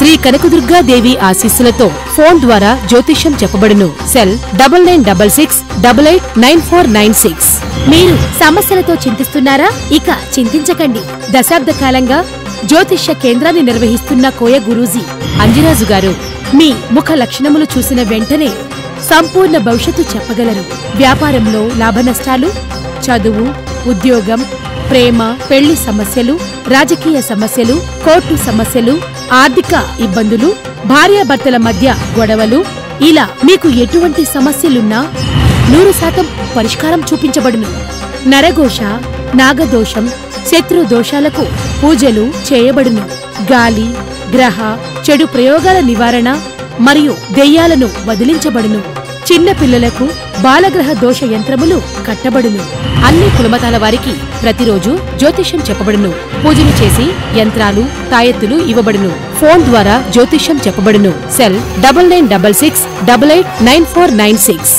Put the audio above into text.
శ్రీ కనకదుర్గాదేవి ఆశీస్సులతో ఫోన్ ద్వారా జ్యోతిష్యం చెప్పబడును. సెల్ 9966889496. మీరు సమస్యలతో చింతిస్తున్నారా? ఇక చింతించకండి. దశాబ్ద కాలంగా జ్యోతిష్య కేంద్రాన్ని నిర్వహిస్తున్న కోయ గురూజీ అంజిరాజు గారు మీ ముఖ లక్షణములు చూసిన వెంటనే సంపూర్ణ భవిష్యత్తు చెప్పగలరు. వ్యాపారంలో లాభనష్టాలు, చదువు, ఉద్యోగం, ప్రేమ, పెళ్లి సమస్యలు, రాజకీయ సమస్యలు, కోర్టు సమస్యలు, ఆర్థిక ఇబ్బందులు, భార్యాభర్తల మధ్య గొడవలు, ఇలా మీకు ఎటువంటి సమస్యలున్నా 100% పరిష్కారం చూపించబడును. నరఘోష, నాగదోషం, శత్రు దోషాలకు పూజలు చేయబడును. గాలి, గ్రహ, చెడు ప్రయోగాల నివారణ మరియు దెయ్యాలను వదిలించబడును. చిన్న పిల్లలకు బాలగ్రహ దోష యంత్రములు కట్టబడును. అన్ని కులమతాల వారికి ప్రతిరోజు జ్యోతిష్యం చెప్పబడును. పూజలు చేసి యంత్రాలు, తాయెత్తులు ఇవ్వబడును. ఫోన్ ద్వారా జ్యోతిష్యం చెప్పబడును. సెల్ 9966889496.